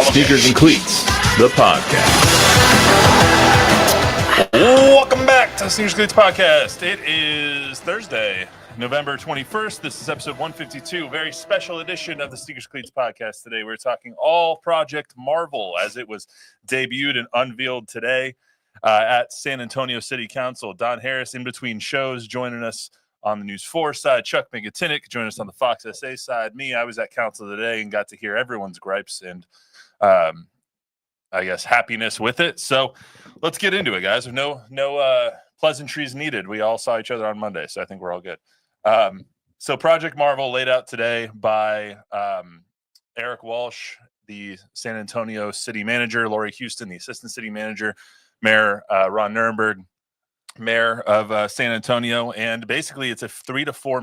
Sneakers and Cleats, the podcast. Welcome back to the Sneakers and Cleats podcast. It is Thursday, November 21st. This is episode 152, a very special edition of the Sneakers and Cleats podcast. Today we're talking all Project Marvel as it was debuted and unveiled today at San Antonio City Council. Don Harris in between shows joining us on the News 4 side. Chuck Migatinick joined us on the Fox SA side. Me, I was at Council today and got to hear everyone's gripes and I guess happiness with it. So let's get into it, guys. No pleasantries needed. We all saw each other on Monday, so I think we're all good. So Project Marvel laid out today by Eric Walsh, the San Antonio city manager, Lori Houston, the assistant city manager, Mayor Ron Nirenberg, mayor of San Antonio, and basically it's a $3 to $4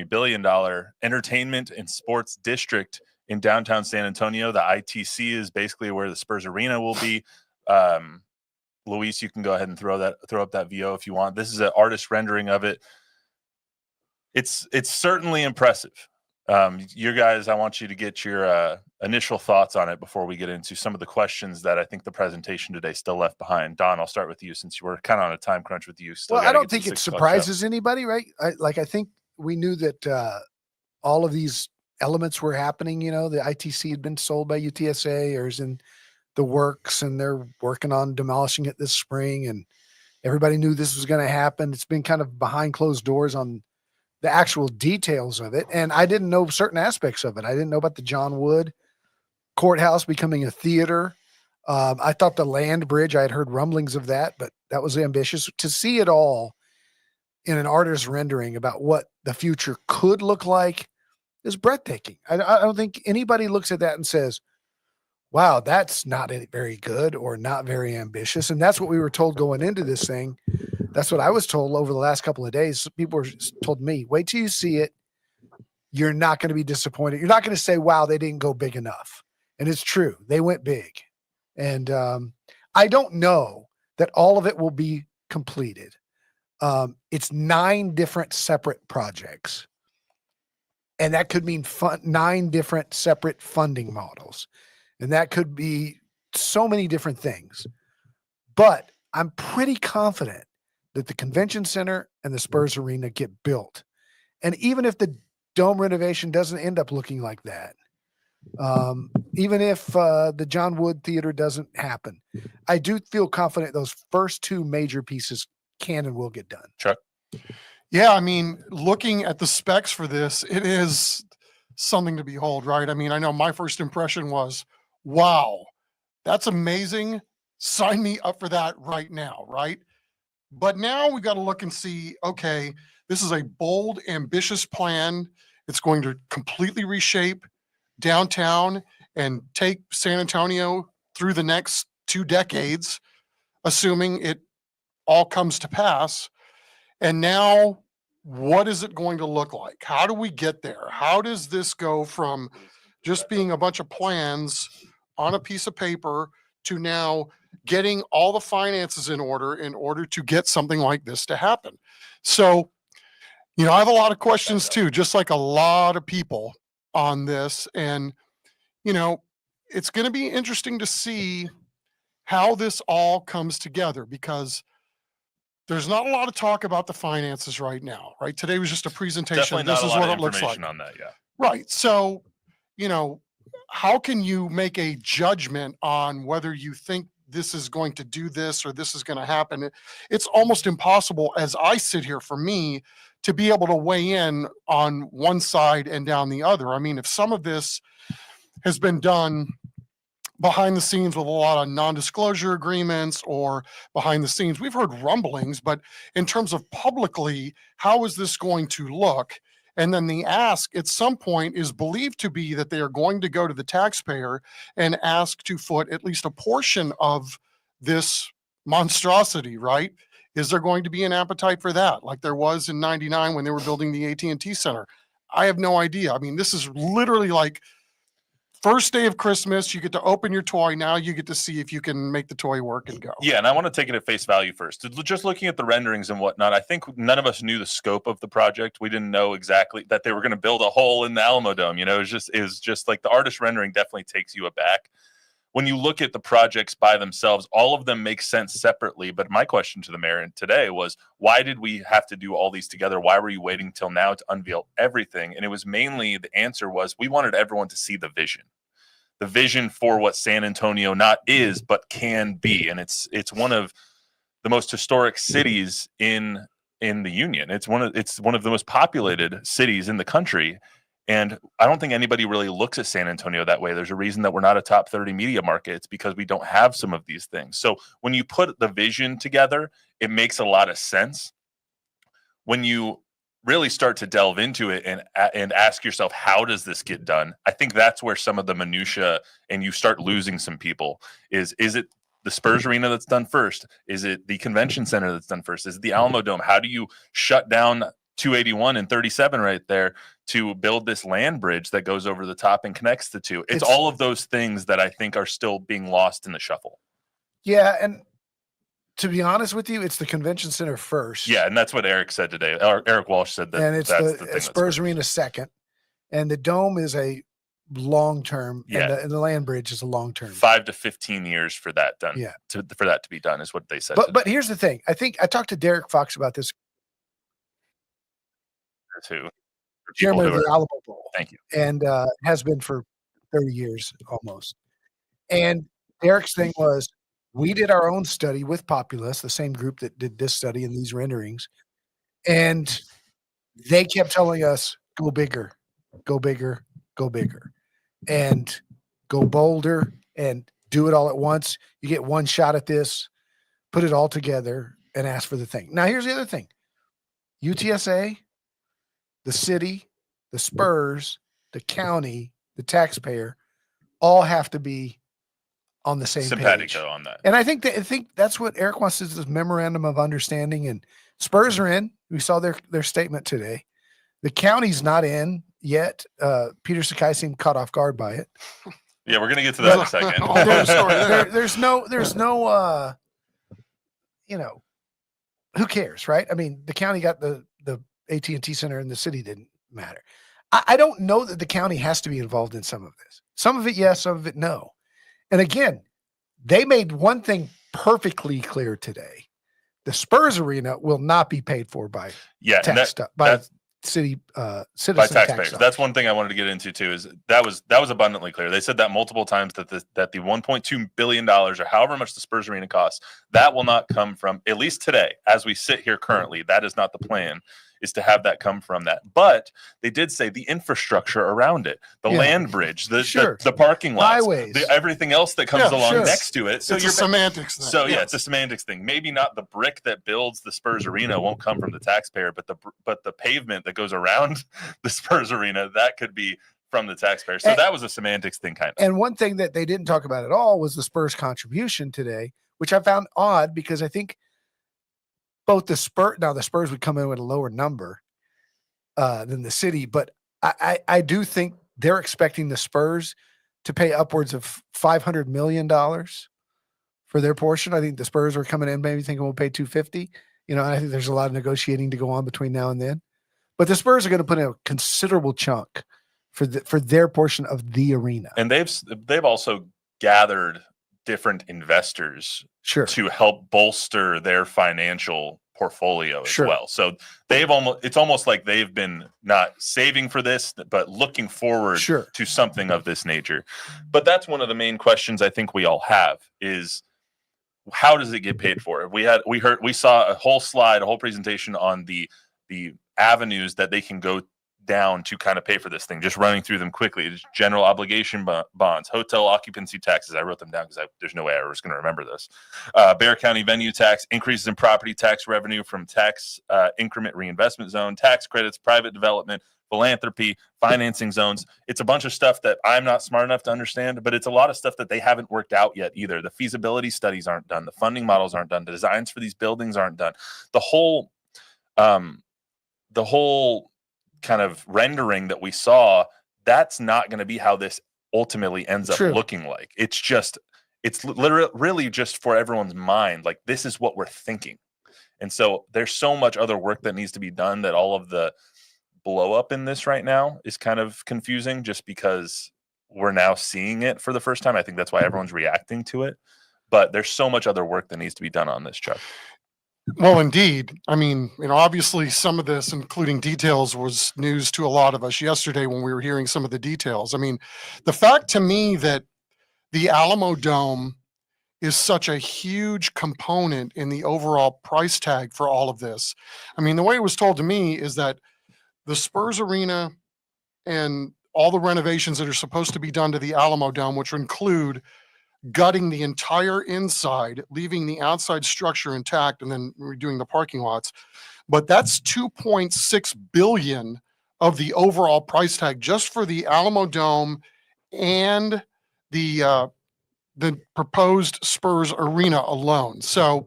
billion entertainment and sports district in downtown San Antonio. The ITC is basically where the Spurs arena will be. Luis, you can go ahead and throw up that VO if you want. This is an artist rendering of it. It's certainly impressive. You guys, I want you to get your initial thoughts on it before we get into some of the questions that I think the presentation today still left behind. Don, I'll start with you since you were kind of on a time crunch with you. Well, I don't think it surprises anybody, right? I think we knew that all of these elements were happening. You know, the ITC had been sold by UTSA or is in the works, and they're working on demolishing it this spring, and everybody knew this was going to happen. It's been kind of behind closed doors on the actual details of it, and I didn't know certain aspects of it. I didn't know about the John Wood courthouse becoming a theater. I thought the land bridge, I had heard rumblings of that, but that was ambitious. To see it all in an artist's rendering about what the future could look like is breathtaking. I don't think anybody looks at that and says, wow, that's not very good or not very ambitious. And that's what we were told going into this thing. That's what I was told over the last couple of days. People were told me, wait till you see it. You're not going to be disappointed. You're not going to say, wow, they didn't go big enough. And it's true. They went big. And I don't know that all of it will be completed. It's 9 different separate projects. And that could mean 9 different separate funding models. And that could be so many different things. But I'm pretty confident that the convention center and the Spurs arena get built. And even if the dome renovation doesn't end up looking like that, even if the John Wood Theater doesn't happen, I do feel confident those first 2 major pieces can and will get done. Chuck? Yeah, I mean, looking at the specs for this, it is something to behold, right? I mean, I know my first impression was, wow, that's amazing. Sign me up for that right now, right? But now we got to look and see, okay, this is a bold, ambitious plan. It's going to completely reshape downtown and take San Antonio through the next 2 decades, assuming it all comes to pass. And now, what is it going to look like? How do we get there? How does this go from just being a bunch of plans on a piece of paper to now getting all the finances in order to get something like this to happen? So, you know, I have a lot of questions too, just like a lot of people on this. And, you know, it's going to be interesting to see how this all comes together, because there's not a lot of talk about the finances right now, right? Today was just a presentation. This is what it looks like. On that, yeah. Right. So, you know, how can you make a judgment on whether you think this is going to do this or this is going to happen? It's almost impossible, as I sit here, for me to be able to weigh in on one side and down the other. I mean, if some of this has been done behind the scenes with a lot of non-disclosure agreements or behind the scenes, we've heard rumblings, but in terms of publicly, how is this going to look? And then the ask at some point is believed to be that they are going to go to the taxpayer and ask to foot at least a portion of this monstrosity, right? Is there going to be an appetite for that, like there was in '99 when they were building the AT&T Center? I have no idea. I mean, this is literally like first day of Christmas, you get to open your toy. Now you get to see if you can make the toy work and go. Yeah, and I want to take it at face value first. Just looking at the renderings and whatnot, I think none of us knew the scope of the project. We didn't know exactly that they were going to build a hole in the Alamodome. You know, it was just like the artist rendering definitely takes you aback. When you look at the projects by themselves, all of them make sense separately. But my question to the mayor today was, why did we have to do all these together? Why were you waiting till now to unveil everything? And it was mainly, the answer was, we wanted everyone to see the vision for what San Antonio not is, but can be. And it's one of the most historic cities in the Union. It's one of the most populated cities in the country. And I don't think anybody really looks at San Antonio that way. There's a reason that we're not a top 30 media market. It's because we don't have some of these things. So when you put the vision together, it makes a lot of sense. When you really start to delve into it and ask yourself, how does this get done? I think that's where some of the minutia, and you start losing some people, is it the Spurs arena that's done first? Is it the convention center that's done first? Is it the Alamodome? How do you shut down 281 and 37 right there to build this land bridge that goes over the top and connects the two? It's all of those things that I think are still being lost in the shuffle. Yeah, and to be honest with you, it's the convention center first. Yeah, and that's what Eric said today. Eric Walsh said that. And it's the Spurs arena second. And the dome is a long-term, and the land bridge is a long-term. 5 to 15 years for that done. Yeah. For that to be done is what they said. But here's the thing. I think I talked to Derek Fox about this. Too. Chairman of the Alamo Bowl. Thank you. And has been for 30 years almost. And Derek's thing was, we did our own study with Populous, the same group that did this study and these renderings. And they kept telling us, go bigger, go bigger, go bigger, and go bolder and do it all at once. You get one shot at this, put it all together and ask for the thing. Now, here's the other thing. UTSA, the city, the Spurs, the county, the taxpayer, all have to be on the same page on that. And I think that's what Eric wants to do, this memorandum of understanding. And Spurs are in. We saw their statement today. The county's not in yet. Peter Sakai seemed caught off guard by it. Yeah, we're gonna get to that in a second. There's no you know, who cares, right? I mean, the county got the AT&T Center and the city didn't matter. I don't know that the county has to be involved in some of this. Some of it, yes, some of it, no. And again, they made one thing perfectly clear today. The Spurs arena will not be paid for by city citizen by taxpayers. Tax That's one thing I wanted to get into too. Is that was abundantly clear. They said that multiple times that the $1.2 billion or however much the Spurs arena costs, that will not come from, at least today, as we sit here currently. That is not the plan. Is to have that come from that. But they did say the infrastructure around it, the land bridge, the parking lots, highways, everything else that comes along next to it. So it's a semantics thing. So it's a semantics thing. Maybe not the brick that builds the Spurs arena won't come from the taxpayer, but the pavement that goes around the Spurs arena, that could be from the taxpayer. So that was a semantics thing kind of. And one thing that they didn't talk about at all was the Spurs contribution today, which I found odd because I think both the Spurs would come in with a lower number than the city, but I do think they're expecting the Spurs to pay upwards of $500 million for their portion. I think the Spurs are coming in maybe thinking we'll pay $250. You know, I think there's a lot of negotiating to go on between now and then, but the Spurs are going to put in a considerable chunk for their portion of the arena. And they've also gathered different investors to help bolster their financial portfolio as well. So it's almost like they've been not saving for this, but looking forward to something of this nature. But that's one of the main questions I think we all have is, how does it get paid for? We saw a whole slide, a whole presentation on the avenues that they can go down to kind of pay for this thing, just running through them quickly. It's general obligation bonds, hotel occupancy taxes. I wrote them down because there's no way I was going to remember this. Bexar County venue tax, increases in property tax revenue from tax increment reinvestment zone, tax credits, private development, philanthropy, financing zones. It's a bunch of stuff that I'm not smart enough to understand, but it's a lot of stuff that they haven't worked out yet either. The feasibility studies aren't done. The funding models aren't done. The designs for these buildings aren't done. The whole kind of rendering that we saw, that's not going to be how this ultimately ends up True. looking like. It's literally really just for everyone's mind. Like, this is what we're thinking. And so there's so much other work that needs to be done that all of the blow up in this right now is kind of confusing, just because we're now seeing it for the first time. I think that's why everyone's reacting to it. But there's so much other work that needs to be done on this, Chuck. Well, indeed. I mean, obviously some of this, including details, was news to a lot of us yesterday when we were hearing some of the details. I mean, the fact to me that the Alamodome is such a huge component in the overall price tag for all of this. I mean, the way it was told to me is that the Spurs arena and all the renovations that are supposed to be done to the Alamodome, which include gutting the entire inside, leaving the outside structure intact, and then redoing the parking lots. But that's 2.6 billion of the overall price tag just for the Alamodome and the proposed Spurs arena alone. So,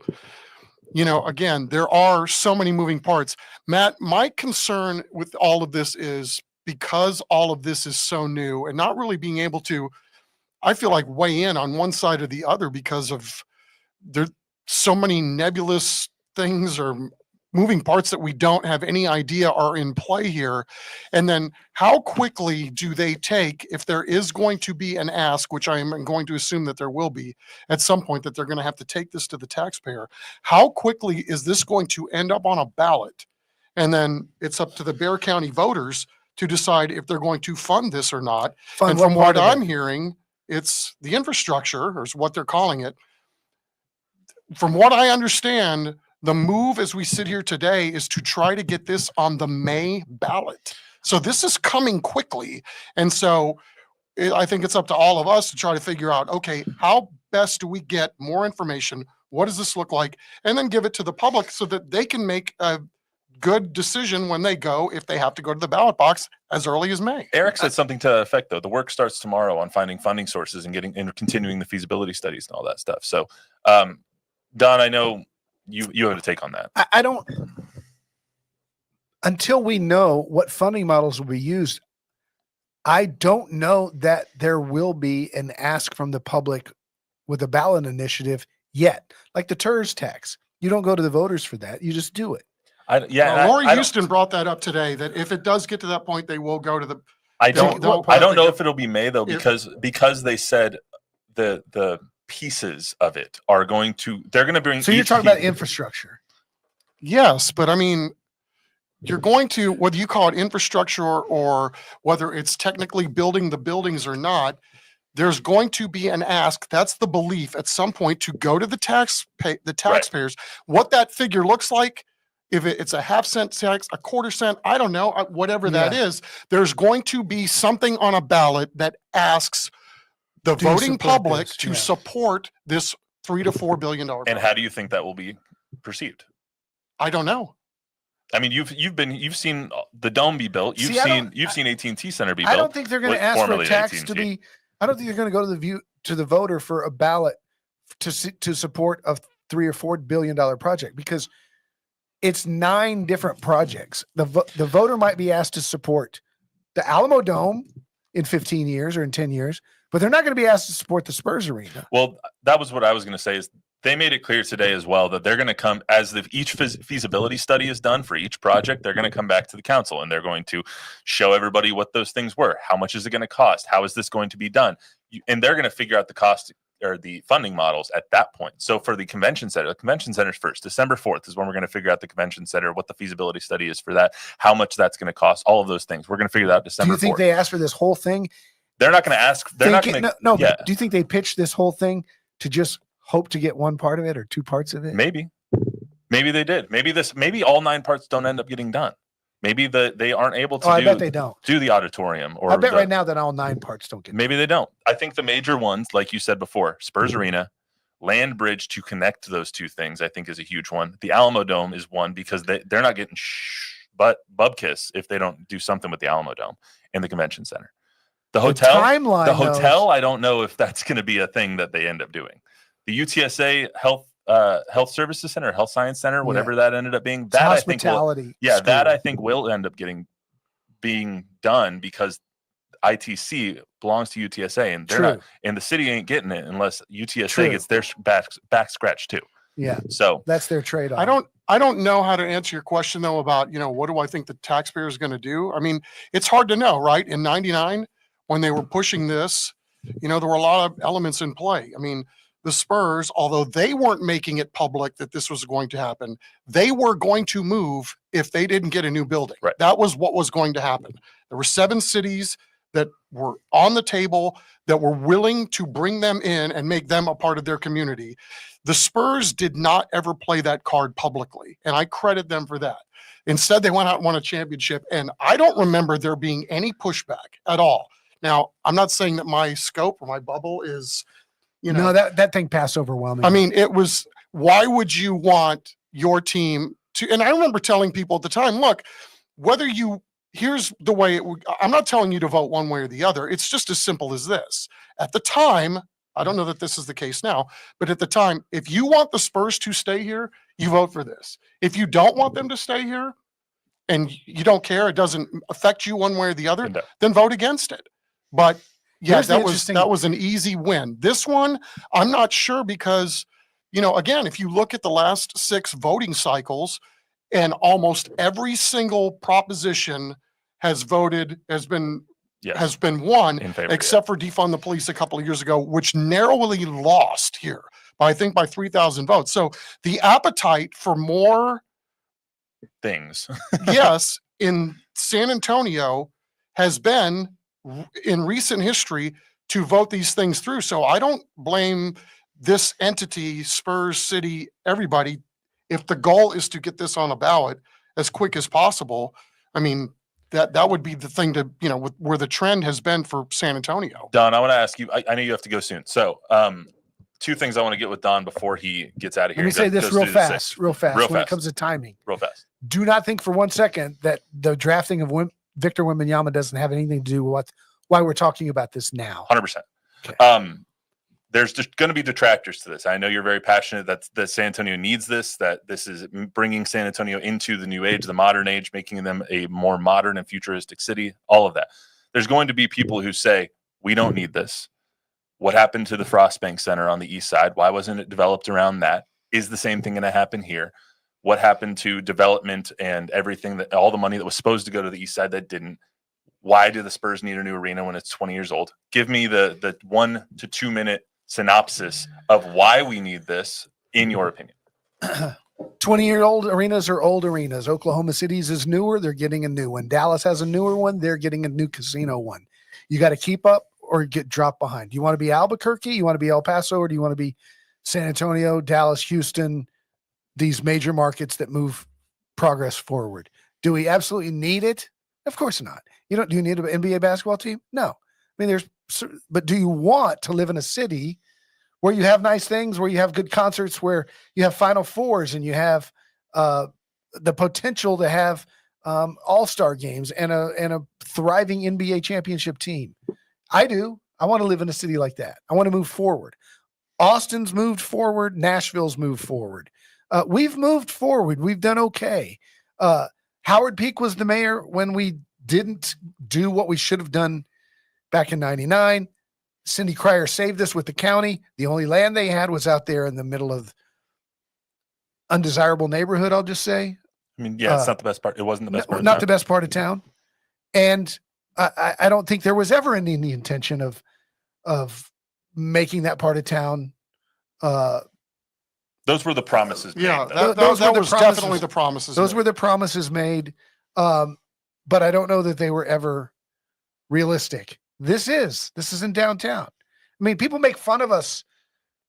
again, there are so many moving parts. Matt, my concern with all of this is because all of this is so new and not really being able to, I feel like, weigh in on one side or the other because of there's so many nebulous things or moving parts that we don't have any idea are in play here. And then how quickly do they take, if there is going to be an ask, which I am going to assume that there will be at some point, that they're going to have to take this to the taxpayer, how quickly is this going to end up on a ballot? And then it's up to the Bexar County voters to decide if they're going to fund this or not. And from what I'm hearing, it's the infrastructure, or is what they're calling it. From what I understand, the move as we sit here today is to try to get this on the May ballot. So this is coming quickly. And so I think it's up to all of us to try to figure out, okay, how best do we get more information? What does this look like? And then give it to the public so that they can make a good decision when they go, if they have to go to the ballot box as early as May. Eric said something to that effect, though. The work starts tomorrow on finding funding sources and continuing the feasibility studies and all that stuff. So, Don, I know you have a take on that. I don't, until we know what funding models will be used, I don't know that there will be an ask from the public with a ballot initiative yet. Like the TERS tax. You don't go to the voters for that. You just do it. Lori Houston brought that up today, that if it does get to that point, they will go to the. I don't know if it'll be May, though, because they said the pieces of it are going to, they're going to bring. So you're talking about infrastructure. Yes, but I mean, you're going to, whether you call it infrastructure or whether it's technically building the buildings or not, there's going to be an ask. That's the belief at some point to go to the taxpayers. Right. What that figure looks like, if it's a half cent tax, a quarter cent, I don't know, whatever that is, there's going to be something on a ballot that asks the voting public to support this $3 to $4 billion. And how do you think that will be perceived? I don't know. I mean, you've seen the Dome be built. You've seen AT&T Center be built. I don't think they're going to ask for a tax to be. I don't think they're going to go to the voter for a ballot to support a $3 or $4 billion project, because it's 9 different projects. The voter might be asked to support the Alamodome in 15 years or in 10 years, but they're not going to be asked to support the Spurs arena. Well, that was what I was going to say. Is they made it clear today as well that they're going to come, as each feasibility study is done for each project, they're going to come back to the council and they're going to show everybody what those things were. How much is it going to cost? How is this going to be done? And they're going to figure out the cost or the funding models at that point. So for the convention center's first. December 4th is when we're going to figure out the convention center, what the feasibility study is for that, how much that's going to cost, all of those things. We're going to figure that out December 4th. Do you think they asked for this whole thing? They're not going to ask. They're not going to. No. Yeah. Do you think they pitched this whole thing to just hope to get one part of it or 2 parts of it? Maybe they did. Maybe all 9 parts don't end up getting done. Maybe they aren't able to. I bet they don't do the auditorium. Or I bet right now that all 9 parts don't get done. Maybe they don't. I think the major ones, like you said before, Spurs Arena, land bridge to connect those 2 things, I think is a huge one. The Alamodome is one, because they're not getting bubkiss if they don't do something with the Alamodome and the convention center. The hotel, I don't know if that's going to be a thing that they end up doing. The UTSA Health Services Center, Health Science Center, whatever that ended up being, that I think will end up being done, because ITC belongs to UTSA, and they're True. not, and the city ain't getting it unless UTSA True. gets their back scratched too. Yeah, So that's their trade-off. I don't know how to answer your question though about, what do I think the taxpayer is going to do? I mean, it's hard to know, right? In 99, when they were pushing this, there were a lot of elements in play. I mean, the Spurs, although they weren't making it public that this was going to happen, they were going to move if they didn't get a new building. Right. That was what was going to happen. There were 7 cities that were on the table that were willing to bring them in and make them a part of their community. The Spurs did not ever play that card publicly, and I credit them for that. Instead, they went out and won a championship, and I don't remember there being any pushback at all. Now, I'm not saying that my scope or my bubble is, No, that thing passed overwhelmingly. I mean, it was, why would you want your team to, and I remember telling people at the time, look, here's the way I'm not telling you to vote one way or the other. It's just as simple as this. At the time, I don't know that this is the case now, but at the time, if you want the Spurs to stay here, you vote for this. If you don't want them to stay here and you don't care, it doesn't affect you one way or the other, then vote against it. But yeah, that was an easy win. This one, I'm not sure because, again, if you look at the last 6 voting cycles, and almost every single proposition has been won, In favor, except for defund the police a couple of years ago, which narrowly lost here by 3,000 votes. So the appetite for more things, yes, in San Antonio has been in recent history to vote these things through. So I don't blame this entity, Spurs, city, everybody. If the goal is to get this on a ballot as quick as possible, I mean, that would be the thing to, where the trend has been for San Antonio. Don, I want to ask you, I know you have to go soon. So 2 things I want to get with Don before he gets out of here. Let me say this real fast when it comes to timing. Real fast. Do not think for one second that the drafting of Victor Wembanyama doesn't have anything to do with why we're talking about this now. 100%. Okay. There's just going to be detractors to this. I know you're very passionate that San Antonio needs this, that this is bringing San Antonio into the new age, the modern age, making them a more modern and futuristic city, all of that. There's going to be people who say, we don't need this. What happened to the Frostbank Center on the east side? Why wasn't it developed around that? Is the same thing going to happen here? What happened to development and everything, that all the money that was supposed to go to the east side that didn't? Why do the Spurs need a new arena when it's 20 years old? Give me the 1 to 2 minute synopsis of why we need this, in your opinion. 20-year-old arenas are old arenas. Oklahoma City's is newer. They're getting a new one. Dallas has a newer one. They're getting a new casino one. You got to keep up or get dropped behind. Do you want to be Albuquerque? You want to be El Paso? Or do you want to be San Antonio, Dallas, Houston, these major markets that move progress forward? Do we absolutely need it? Of course not. Do you need an NBA basketball team? No. I mean, but do you want to live in a city where you have nice things, where you have good concerts, where you have Final Fours and you have the potential to have all-star games and a thriving NBA championship team? I do. I want to live in a city like that. I want to move forward. Austin's moved forward. Nashville's moved forward. We've moved forward. We've done okay. Howard Peak was the mayor when we didn't do what we should have done back in 99. Cindy Cryer saved us with the county. The only land they had was out there in the middle of undesirable neighborhood, I'll just say. I mean, yeah, it's not the best part. It wasn't the best part. Not the best part of town. And I don't think there was ever any intention of making that part of town. Those were the promises. Yeah, made, that was definitely the promises. Those were the promises made. But I don't know that they were ever realistic. This isn't downtown. I mean, people make fun of us.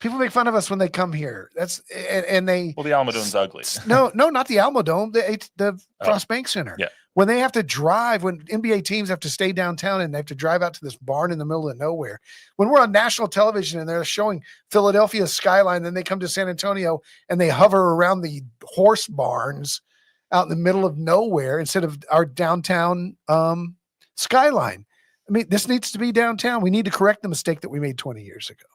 People make fun of us when they come here. The Alamodome's ugly. No, not the Alamodome. The Frostbank Center. Yeah. When they have to drive, when NBA teams have to stay downtown and they have to drive out to this barn in the middle of nowhere. When we're on national television and they're showing Philadelphia's skyline, then they come to San Antonio and they hover around the horse barns out in the middle of nowhere instead of our downtown skyline. I mean, this needs to be downtown. We need to correct the mistake that we made 20 years ago.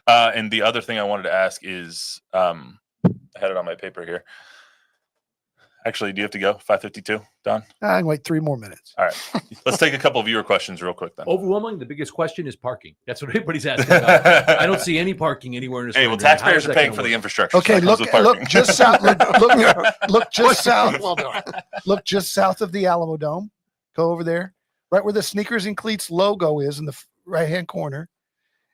And the other thing I wanted to ask is, I had it on my paper here. Actually, do you have to go? 5:52, Don? I can wait 3 more minutes. All right. Let's take a couple of viewer questions real quick then. Overwhelming, the biggest question is parking. That's what everybody's asking about. I don't see any parking anywhere in this. Hey, well, taxpayers are paying for the infrastructure. Okay, so that comes with look parking. just south. Look just south. Well done. Look just south of the Alamodome. Go over there, right where the Sneakers and Cleats logo is in the right-hand corner,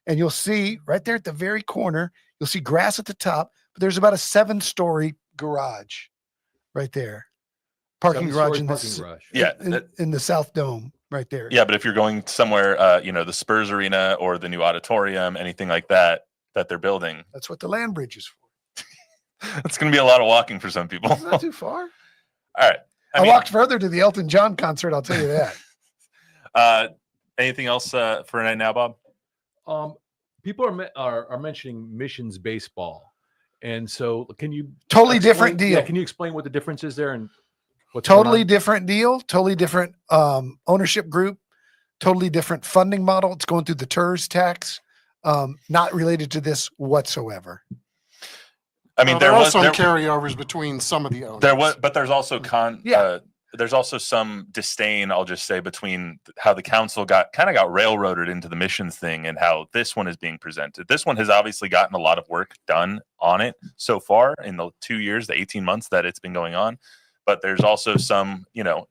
and you'll see right there at the very corner. You'll see grass at the top, but there's about a 7-story garage right there. Parking garage in the Yeah, in the South Dome right there. Yeah, but if you're going somewhere, the Spurs arena or the new auditorium, anything like that they're building, That's what the land bridge is for. it's going to be a lot of walking for some people. It's not too far. All right. I walked further to the Elton John concert. I'll tell you that. Anything else for right now, Bob? People are mentioning missions baseball, and so can you Totally explain- different deal. Yeah, can you explain what the difference is there and what's Totally going on? different deal. Totally different ownership group. Totally different funding model. It's going through the TERS tax. Not related to this whatsoever. I mean, there are some carryovers between some of the owners. But there's also there's also some disdain, I'll just say, between how the council got railroaded into the missions thing and how this one is being presented. This one has obviously gotten a lot of work done on it so far in the 2 years, the 18 months that it's been going on. But there's also some,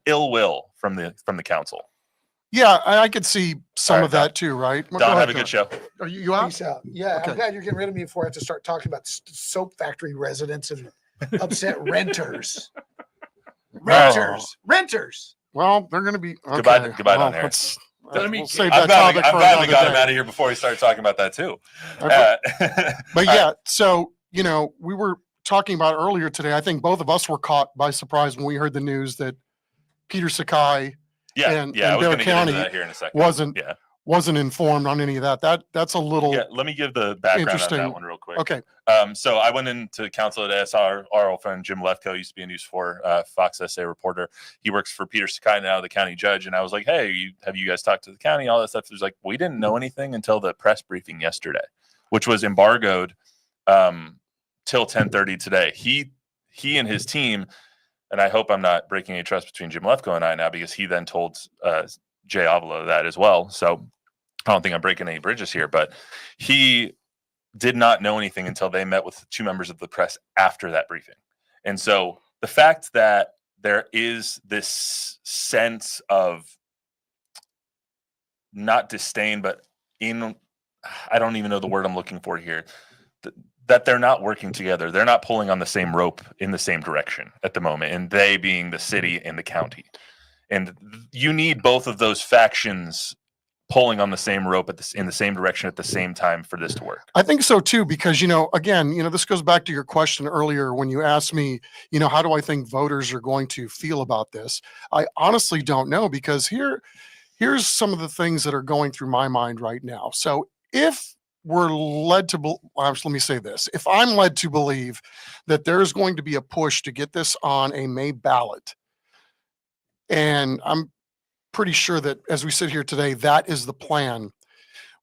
ill will from the council. Yeah, I could see some of that too, right? Don, have a good show. Are you out? Peace out. Yeah, Okay. I'm glad you're getting rid of me before I have to start talking about soap factory residents and upset renters. Renters. Well, they're going to be okay. Goodbye, Don Harris. We'll save I'm that glad topic for we another got him day. out of here before he started talking about that too. But yeah, so we were talking about earlier today. I think both of us were caught by surprise when we heard the news that Peter Sakai and I was Bear going to get into County that here in a second. wasn't informed on any of that. That's a little Let me give the background on interesting. that one real quick. Okay. So I went into council at ASR. Our old friend Jim Lefkoe used to be a News 4 Fox SA reporter. He works for Peter Sakai now, the county judge. And I was like, hey, have you guys talked to the county? All that stuff. He was like, we didn't know anything until the press briefing yesterday, which was embargoed till 10:30 today. He and his team, and I hope I'm not breaking any trust between Jim Lefkoe and I now, because he then told Jay Avila that as well. So I don't think I'm breaking any bridges here, but he did not know anything until they met with 2 members of the press after that briefing. And so the fact that there is this sense of not disdain, but I don't even know the word I'm looking for here, that they're not working together. They're not pulling on the same rope in the same direction at the moment, and they being the city and the county. And you need both of those factions pulling on the same rope in the same direction at the same time for this to work. I think so too, because, again, this goes back to your question earlier when you asked me, how do I think voters are going to feel about this? I honestly don't know, because here's some of the things that are going through my mind right now. So if we're led to, let me say this, if I'm led to believe that there's going to be a push to get this on a May ballot, and I'm pretty sure that as we sit here today, that is the plan.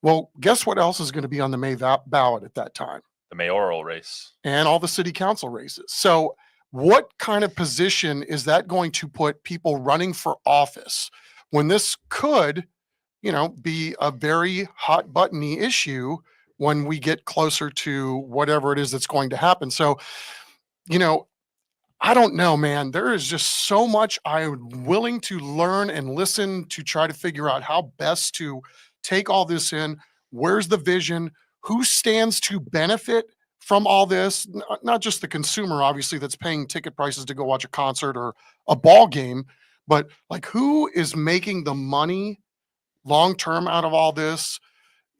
Well, guess what else is going to be on the May ballot at that time? The mayoral race. And all the city council races. So what kind of position is that going to put people running for office when this could, be a very hot buttony issue when we get closer to whatever it is that's going to happen? So, I don't know, man. There is just so much I'm willing to learn and listen to try to figure out how best to take all this in. Where's the vision? Who stands to benefit from all this? Not just the consumer, obviously, that's paying ticket prices to go watch a concert or a ball game, but like, who is making the money long-term out of all this?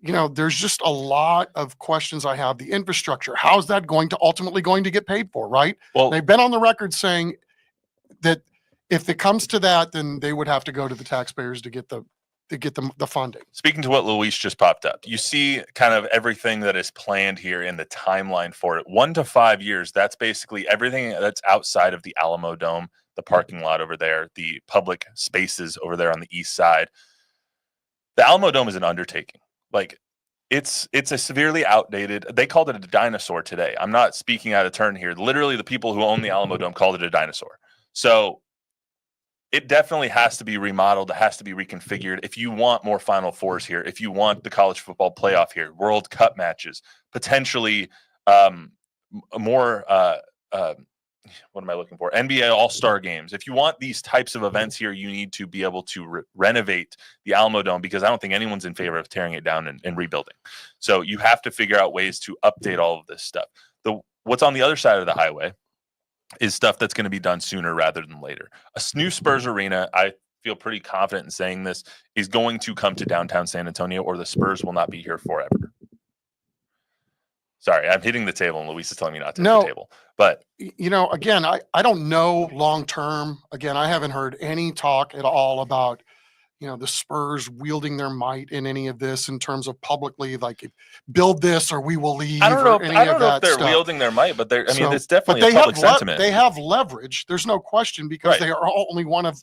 There's just a lot of questions I have. The infrastructure, how's that ultimately going to get paid for, right? Well, they've been on the record saying that if it comes to that, then they would have to go to the taxpayers to get the funding. Speaking to what Luis just popped up, you see kind of everything that is planned here in the timeline for it. 1 to 5 years, that's basically everything that's outside of the Alamodome, the parking lot over there, the public spaces over there on the east side. The Alamodome is an undertaking. Like, it's a severely outdated, they called it a dinosaur today. I'm not speaking out of turn here. Literally, the people who own the Alamodome called it a dinosaur. So it definitely has to be remodeled. It has to be reconfigured. If you want more Final Fours here, if you want the college football playoff here, World Cup matches, potentially more, what am I looking for? NBA All-Star games. If you want these types of events here, you need to be able to renovate the Alamodome, because I don't think anyone's in favor of tearing it down and rebuilding. So you have to figure out ways to update all of this stuff. What's on the other side of the highway is stuff that's going to be done sooner rather than later. A new Spurs arena, I feel pretty confident in saying this, is going to come to downtown San Antonio, or the Spurs will not be here forever. Sorry, I'm hitting the table and Luis is telling me not to hit the table. But, again, I don't know long term. Again, I haven't heard any talk at all about, the Spurs wielding their might in any of this in terms of publicly, like, build this or we will leave. I don't know if they're stuff. Wielding their might, but it's definitely a public sentiment. They have leverage. There's no question, because they are only one of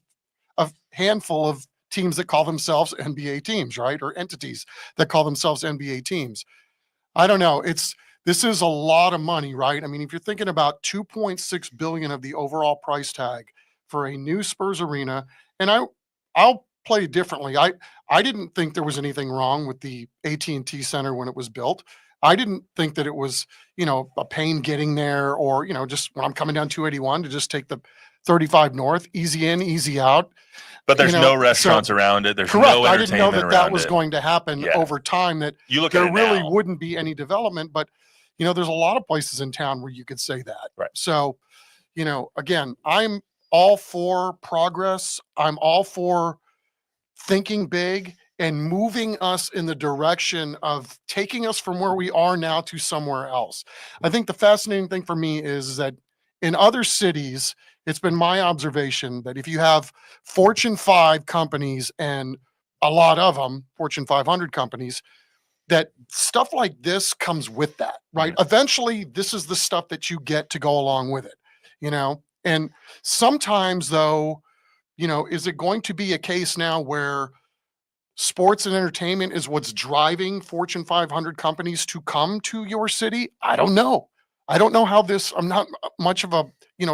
a handful of teams that call themselves NBA teams, right? Or entities that call themselves NBA teams. I don't know. This is a lot of money, right? I mean, if you're thinking about $2.6 billion of the overall price tag for a new Spurs arena, and I'll play it differently. I didn't think there was anything wrong with the AT&T Center when it was built. I didn't think that it was, a pain getting there, or, just when I'm coming down 281 to just take the 35 north, easy in, easy out. But there's no restaurants around it. There's correct. no entertainment. I didn't know that that was going to happen over time, that you look there at it really now. wouldn't be any development. But, there's a lot of places in town where you could say that. Right. So, again, I'm all for progress. I'm all for thinking big and moving us in the direction of taking us from where we are now to somewhere else. I think the fascinating thing for me is that in other cities, it's been my observation that if you have Fortune 5 companies, and a lot of them, Fortune 500 companies, that stuff like this comes with that, right? Mm-hmm. Eventually, this is the stuff that you get to go along with it, And sometimes, though, is it going to be a case now where sports and entertainment is what's driving Fortune 500 companies to come to your city? I don't know. I don't know how this, I'm not much of a,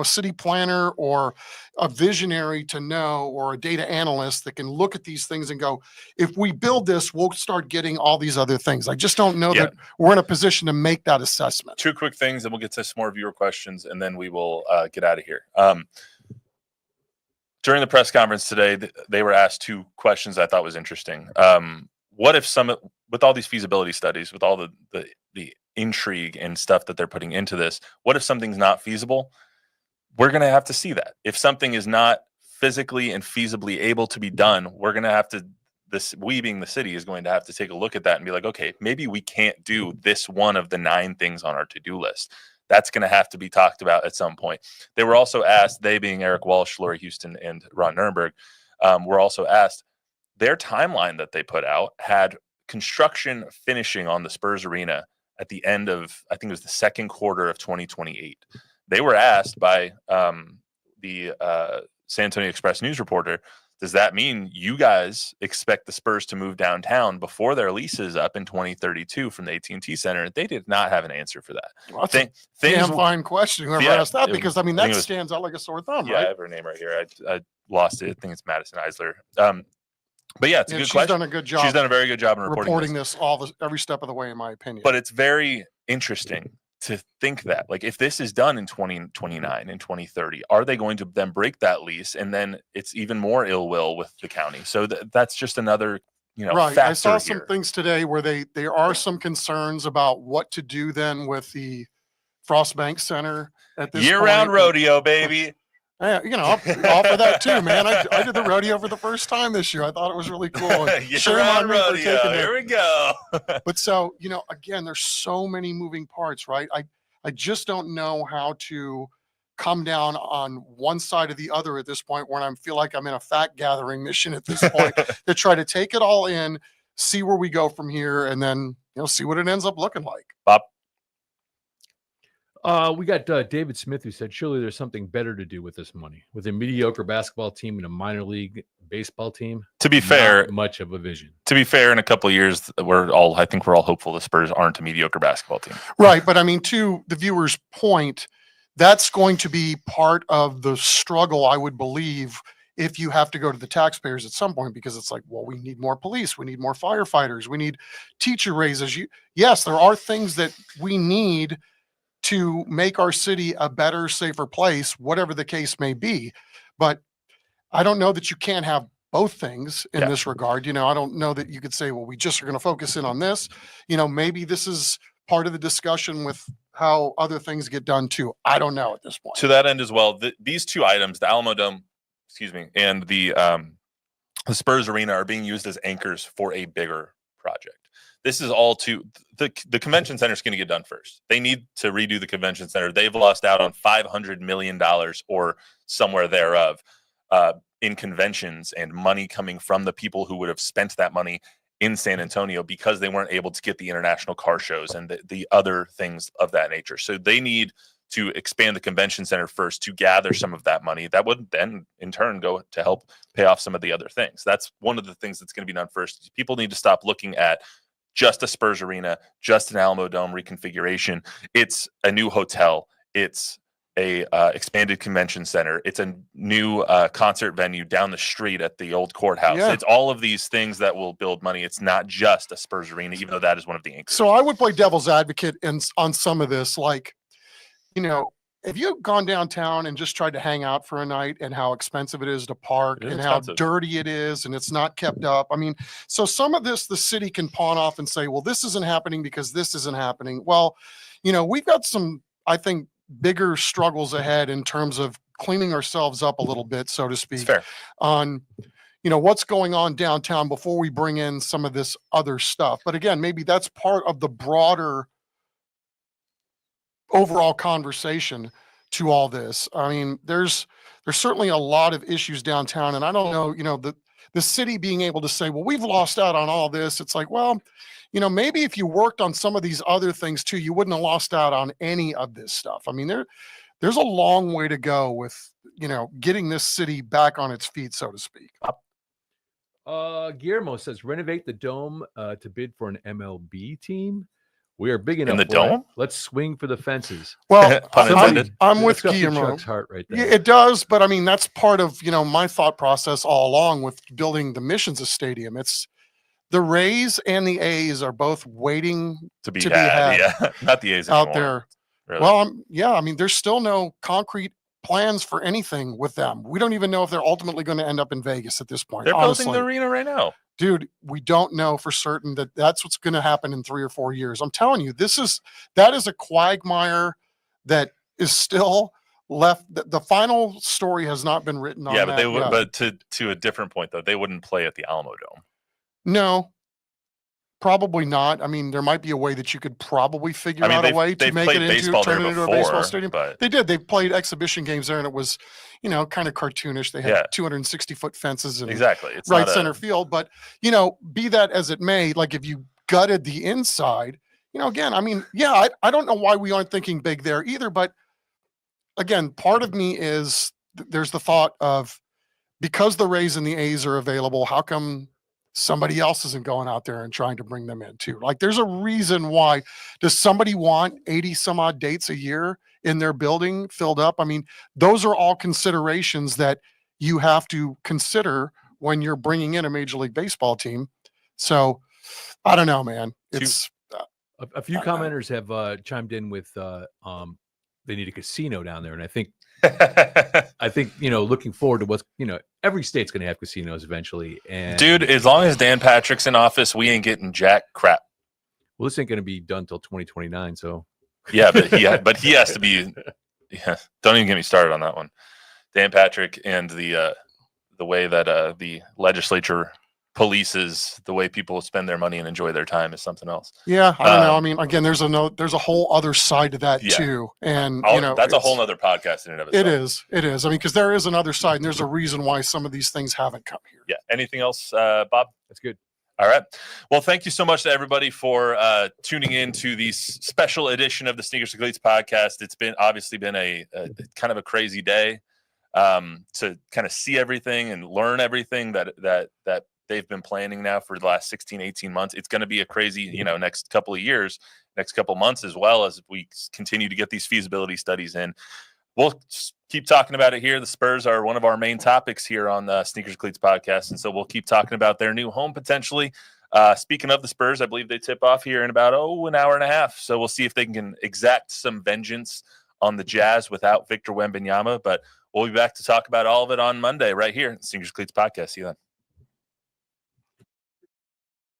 city planner or a visionary to know, or a data analyst that can look at these things and go, if we build this, we'll start getting all these other things. I just don't know that we're in a position to make that assessment. Two quick things, and we'll get to some more viewer questions, and then we will get out of here. During the press conference today, they were asked two questions I thought was interesting. What if with all these feasibility studies, with all the intrigue and stuff that they're putting into this, what if something's not feasible? We're going to have to see that. If something is not physically and feasibly able to be done, we're going to have to, we being the city, is going to have to take a look at that and be like, okay, maybe we can't do this one of the 9 things on our to-do list. That's going to have to be talked about at some point. They were also asked, they being Eric Walsh, Laurie Houston, and Ron Nirenberg, were also asked, their timeline that they put out had construction finishing on the Spurs arena at the end of, I think it was the second quarter of 2028. They were asked by the San Antonio Express news reporter, does that mean you guys expect the Spurs to move downtown before their lease is up in 2032 from the AT&T Center? They did not have an answer for that. Well, that's a damn fine question, whoever asked that, because, that stands out like a sore thumb, right? I have her name right here. I lost it. I think it's Madison Eisler. But it's a good question. She's done a good job. She's done a very good job in reporting this every step of the way, in my opinion. But it's very interesting to think that, like, if this is done in 2029 and 2030, are they going to then break that lease? And then it's even more ill will with the county. So that's just another, right. factor I saw here. some things today where there are some concerns about what to do then with the Frost Bank Center at this year-round rodeo, baby. I'll offer that too, man. I did the rodeo for the first time this year. I thought it was really cool. Year-round rodeo. Here we go. But so, again, there's so many moving parts, right? I just don't know how to come down on one side or the other at this point, when I feel like I'm in a fact gathering mission at this point to try to take it all in, see where we go from here, and then, see what it ends up looking like. Bob? We got David Smith, who said, surely there's something better to do with this money. With a mediocre basketball team and a minor league baseball team, to be fair, not much of a vision. To be fair, in a couple of years, I think we're all hopeful the Spurs aren't a mediocre basketball team. Right. But to the viewer's point, that's going to be part of the struggle, I would believe, if you have to go to the taxpayers at some point, because it's like, well, we need more police, we need more firefighters, we need teacher raises. Yes, there are things that we need to make our city a better, safer place, whatever the case may be. But I don't know that you can't have both things in this regard. I don't know that you could say, well, we just are going to focus in on this. Maybe this is part of the discussion with how other things get done too. I don't know at this point. To that end as well, these two items, the Alamodome, and the Spurs Arena, are being used as anchors for a bigger project. This is all the convention center is going to get done first. They need to redo the convention center. They've lost out on $500 million or somewhere thereof in conventions and money coming from the people who would have spent that money in San Antonio because they weren't able to get the international car shows and the other things of that nature. So they need to expand the convention center first to gather some of that money that would then in turn go to help pay off some of the other things. That's one of the things that's going to be done first. People need to stop looking at just a Spurs Arena, just an Alamodome reconfiguration. It's a new hotel. It's a expanded convention center. It's a new concert venue down the street at the old courthouse. Yeah. It's all of these things that will build money. It's not just a Spurs Arena, even though that is one of the anchors. So I would play devil's advocate on some of this. Like, if you've gone downtown and just tried to hang out for a night and how expensive it is to park and how dirty it is and it's not kept up. I mean, so some of this the city can pawn off and say, well, this isn't happening because this isn't happening. Well, we've got some, I think, bigger struggles ahead in terms of cleaning ourselves up a little bit, so to speak, on what's going on downtown before we bring in some of this other stuff. But again, maybe that's part of the broader overall conversation to all this. I mean, there's certainly a lot of issues downtown, and I don't know, the city being able to say, well, we've lost out on all this. It's like, well, maybe if you worked on some of these other things too, you wouldn't have lost out on any of this stuff. I mean, there's a long way to go with, getting this city back on its feet, so to speak. Guillermo says, renovate the dome to bid for an MLB team. We are big enough in the dome. Let's swing for the fences. Well, Pun I'm with Chuck's Guillermo. Heart right there. Yeah, it does, but I mean that's part of my thought process all along with building the Missions a stadium. It's the Rays and the A's are both waiting to be had. Yeah, not the A's out anymore, there. really. Well, I mean, there's still no concrete plans for anything with them. We don't even know if they're ultimately going to end up in Vegas at this point. They're honestly. building the arena right now. Dude, we don't know for certain that that's what's going to happen in 3 or 4 years. I'm telling you, that is a quagmire that is still left. The final story has not been written on. Yeah, but they would. But to a different point though, they wouldn't play at the Alamodome. No, probably not. I mean, there might be a way that you could probably figure out a way to make it turn it into a baseball stadium. But they did. They played exhibition games there, and it was, kind of cartoonish. They had 260-foot fences and it's right center field. But be that as it may, like if you gutted the inside, again, I mean, I don't know why we aren't thinking big there either. But again, part of me is there's the thought of because the Rays and the A's are available, how come somebody else isn't going out there and trying to bring them in too? Like there's a reason why. Does somebody want 80 some odd dates a year in their building filled up? I mean, those are all considerations that you have to consider when you're bringing in a Major League Baseball team. So I don't know, man. It's a few commenters have chimed in with they need a casino down there, and I think looking forward to what's every state's going to have casinos eventually. And dude, as long as Dan Patrick's in office, we ain't getting jack crap. Well, this ain't going to be done till 2029. So yeah, but he has to be. Yeah, don't even get me started on that one. Dan Patrick and the way that the legislature polices the way people spend their money and enjoy their time is something else. Yeah, I don't know. I mean, again, there's a whole other side to that too, and that's a whole other podcast in and of itself. It is. I mean, because there is another side, and there's a reason why some of these things haven't come here. Yeah. Anything else, Bob? That's good. All right. Well, thank you so much to everybody for tuning in to the special edition of the Sneakers and Cleats podcast. It's obviously been a kind of a crazy day to kind of see everything and learn everything that they've been planning now for the last 16, 18 months. It's going to be a crazy, next couple of years, next couple of months, as well as we continue to get these feasibility studies in. We'll keep talking about it here. The Spurs are one of our main topics here on the Sneakers Cleats podcast. And so we'll keep talking about their new home potentially. Speaking of the Spurs, I believe they tip off here in about, an hour and a half. So we'll see if they can exact some vengeance on the Jazz without Victor Wembanyama. But we'll be back to talk about all of it on Monday right here. Sneakers Cleats podcast. See you then.